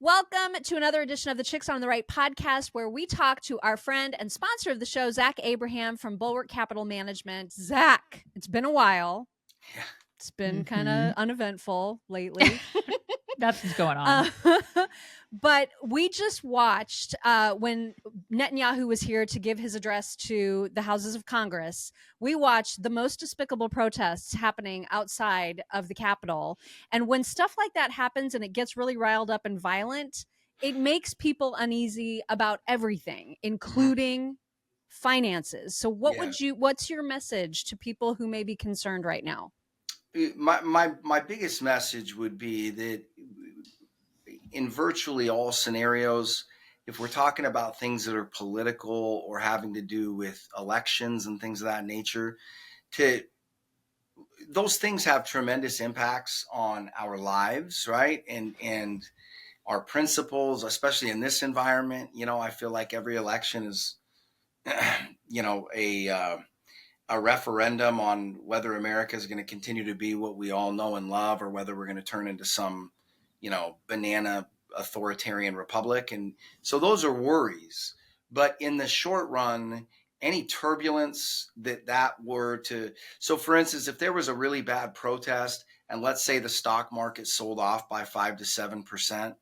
Welcome to another edition of the Chicks on the Right podcast, where we talk to our friend and sponsor of the show, Zach Abraham from Bulwark Capital Management. Zach, it's been a while. Yeah. It's been kind of uneventful lately. That's what's going on. But we just watched when Netanyahu was here to give his address to the Houses of Congress. We watched the most despicable protests happening outside of the Capitol. And when stuff like that happens and it gets really riled up and violent, it makes people uneasy about everything, including finances. So what's your message to people who may be concerned right now? My biggest message would be that in virtually all scenarios, if we're talking about things that are political or having to do with elections and things of that nature, those things have tremendous impacts on our lives, right? And our principles, especially in this environment. I feel like every election is, a referendum on whether America is going to continue to be what we all know and love, or whether we're going to turn into some, banana authoritarian republic. And so those are worries. But in the short run, any turbulence that were to, so for instance, if there was a really bad protest and let's say the stock market sold off by 5 to 7%,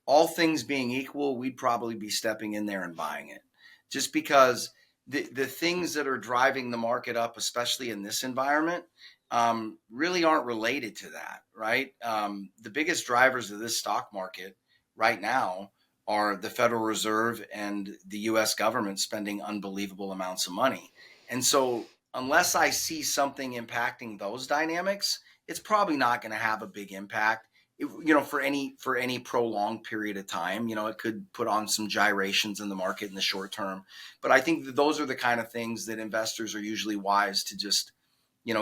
all things being equal, we'd probably be stepping in there and buying it, just because the things that are driving the market up, especially in this environment, really aren't related to that, right? The biggest drivers of this stock market right now are the Federal Reserve and the U.S. government spending unbelievable amounts of money. And so unless I see something impacting those dynamics, it's probably not going to have a big impact. For any prolonged period of time. It could put on some gyrations in the market in the short term. But I think that those are the kind of things that investors are usually wise to just,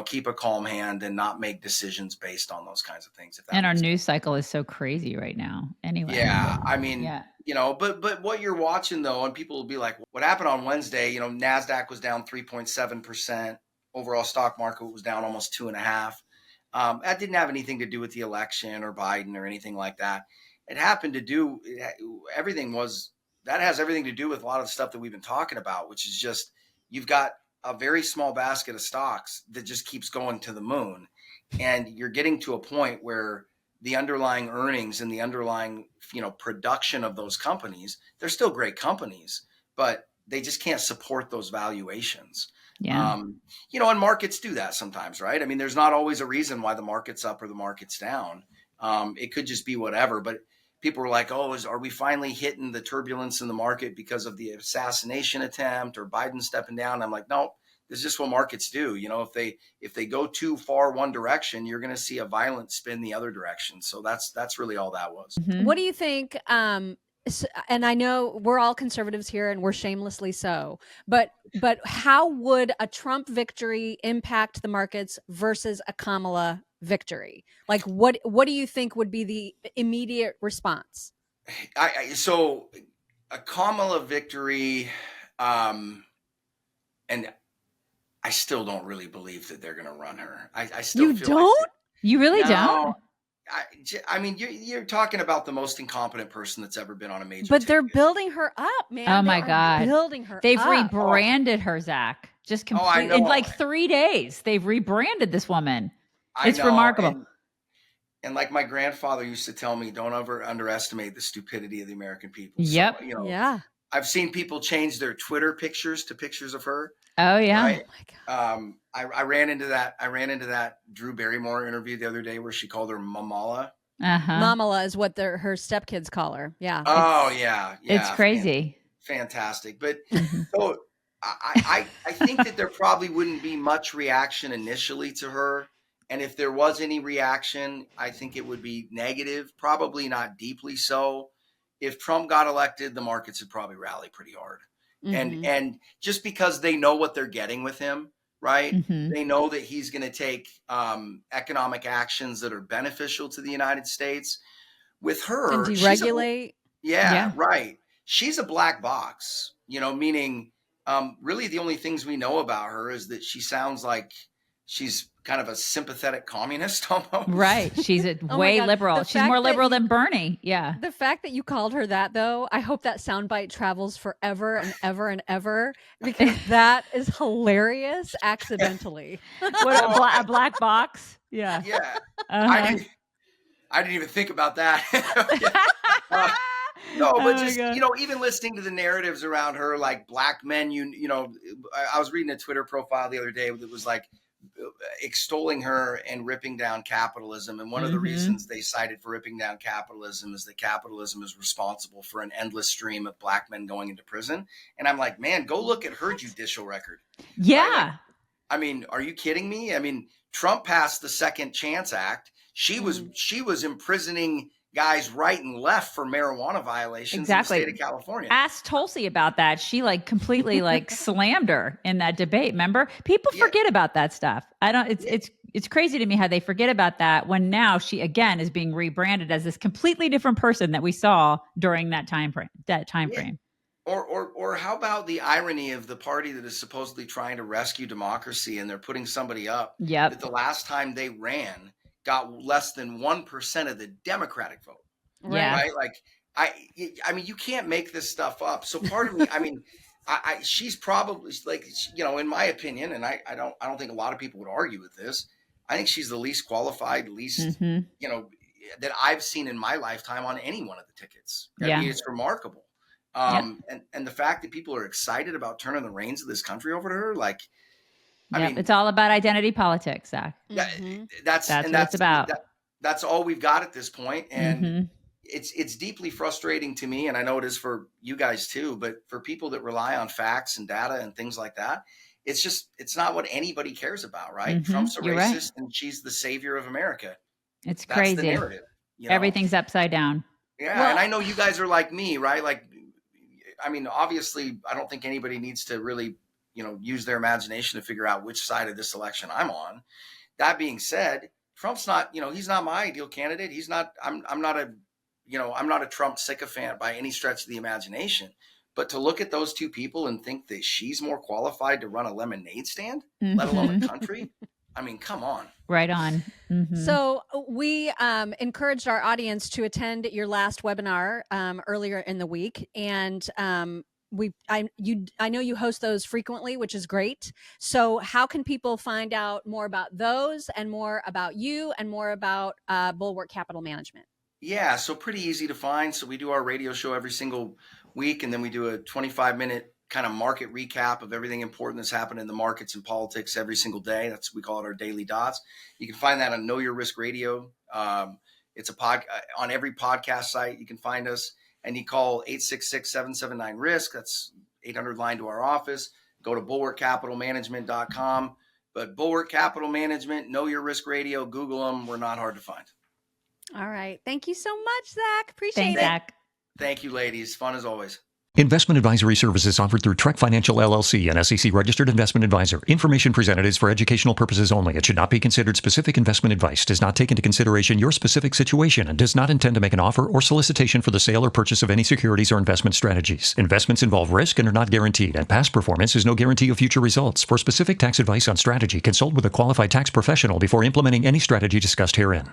keep a calm hand and not make decisions based on those kinds of things. And our news cycle is so crazy right now. Anyway. Yeah. But what you're watching though, and people will be like, what happened on Wednesday? NASDAQ was down 3.7%. Overall stock market was down almost 2.5%. That didn't have anything to do with the election or Biden or anything like that. It happened to do that has everything to do with a lot of the stuff that we've been talking about, which is just you've got a very small basket of stocks that just keeps going to the moon. And you're getting to a point where the underlying earnings and the underlying, production of those companies, they're still great companies, but they just can't support those valuations. Yeah. And markets do that sometimes, right? I mean, there's not always a reason why the market's up or the market's down. It could just be whatever, but people were like, are we finally hitting the turbulence in the market because of the assassination attempt or Biden stepping down? I'm like, no, this is just what markets do. If they go too far one direction, you're going to see a violent spin the other direction. So that's really all that was. Mm-hmm. What do you think? And I know we're all conservatives here and we're shamelessly so, but how would a Trump victory impact the markets versus a Kamala victory? Like what do you think would be the immediate response? So a Kamala victory, and I still don't really believe that they're going to run her. I still feel don't? Like you really don't? I mean, you're talking about the most incompetent person that's ever been on a major. But they're building her up, man. Oh my God. Building her They've up. rebranded her, Zach. Just completely in like 3 days. They've rebranded this woman. It's remarkable. And like my grandfather used to tell me, don't ever underestimate the stupidity of the American people. Yep. So, yeah. I've seen people change their Twitter pictures to pictures of her. Oh yeah. Right? Oh my God. I ran into that Drew Barrymore interview the other day where she called her Mamala. Mamala is what her stepkids call her. Yeah. Oh yeah. It's crazy. Fantastic. But so I think that there probably wouldn't be much reaction initially to her. And if there was any reaction, I think it would be negative, probably not deeply so. If Trump got elected, the markets would probably rally pretty hard. Mm-hmm. And just because they know what they're getting with him, right? Mm-hmm. They know that he's going to take economic actions that are beneficial to the United States. With her, and deregulate. Yeah, right. She's a black box, meaning really the only things we know about her is that she sounds like she's kind of a sympathetic communist almost. Right. She's way liberal. She's more liberal than Bernie. Yeah. The fact that you called her that, though, I hope that soundbite travels forever and ever and ever, because that is hilarious accidentally. What, a black box? Yeah. Yeah. Uh-huh. I didn't even think about that. No, but just, even listening to the narratives around her, like black men, I was reading a Twitter profile the other day that was like extolling her and ripping down capitalism. And one of the reasons they cited for ripping down capitalism is that capitalism is responsible for an endless stream of black men going into prison. And I'm like, man, go look at her judicial record. Yeah. Right? Like, I mean, are you kidding me? I mean, Trump passed the Second Chance Act. She was imprisoning guys right and left for marijuana violations in the state of California. Asked Tulsi about that. She completely slammed her in that debate. Remember? People forget about that stuff. It's crazy to me how they forget about that when now she again is being rebranded as this completely different person that we saw during that time frame. Or how about the irony of the party that is supposedly trying to rescue democracy, and they're putting somebody up that the last time they ran got less than 1% of the Democratic vote. Yeah. Right. Like, I mean, you can't make this stuff up. So part of me, I mean, she's probably in my opinion, and I don't think a lot of people would argue with this. I think she's the least qualified, that I've seen in my lifetime on any one of the tickets. I mean, it's remarkable. And the fact that people are excited about turning the reins of this country over to her, I mean, it's all about identity politics, Zach. That's what it's about. That's all we've got at this point. And it's deeply frustrating to me. And I know it is for you guys too, but for people that rely on facts and data and things like that, it's not what anybody cares about, right? Trump's a racist and she's the savior of America. It's crazy. That's the narrative. Everything's upside down. Yeah. Well, and I know you guys are like me, right? I mean, obviously I don't think anybody needs to really, use their imagination to figure out which side of this election I'm on. That being said, Trump's not, he's not my ideal candidate. He's not, I'm not a Trump sycophant by any stretch of the imagination, but to look at those two people and think that she's more qualified to run a lemonade stand, let alone a country. I mean, come on. Right on. So we encouraged our audience to attend your last webinar earlier in the week. And I know you host those frequently, which is great. So how can people find out more about those and more about you and more about Bulwark Capital Management? Yeah, so pretty easy to find. So we do our radio show every single week, and then we do a 25-minute kind of market recap of everything important that's happened in the markets and politics every single day. We call it our Daily Dots. You can find that on Know Your Risk Radio. It's on every podcast site. You can find us. And you call 866-779-RISK. That's 800 line to our office. Go to bulwarkcapitalmanagement.com. But Bulwark Capital Management, Know Your Risk Radio, Google them. We're not hard to find. All right. Thank you so much, Zach. Appreciate it. Zach. Thank you, ladies. Fun as always. Investment advisory services offered through Trek Financial LLC, an SEC-registered investment advisor. Information presented is for educational purposes only. It should not be considered specific investment advice, does not take into consideration your specific situation, and does not intend to make an offer or solicitation for the sale or purchase of any securities or investment strategies. Investments involve risk and are not guaranteed, and past performance is no guarantee of future results. For specific tax advice on strategy, consult with a qualified tax professional before implementing any strategy discussed herein.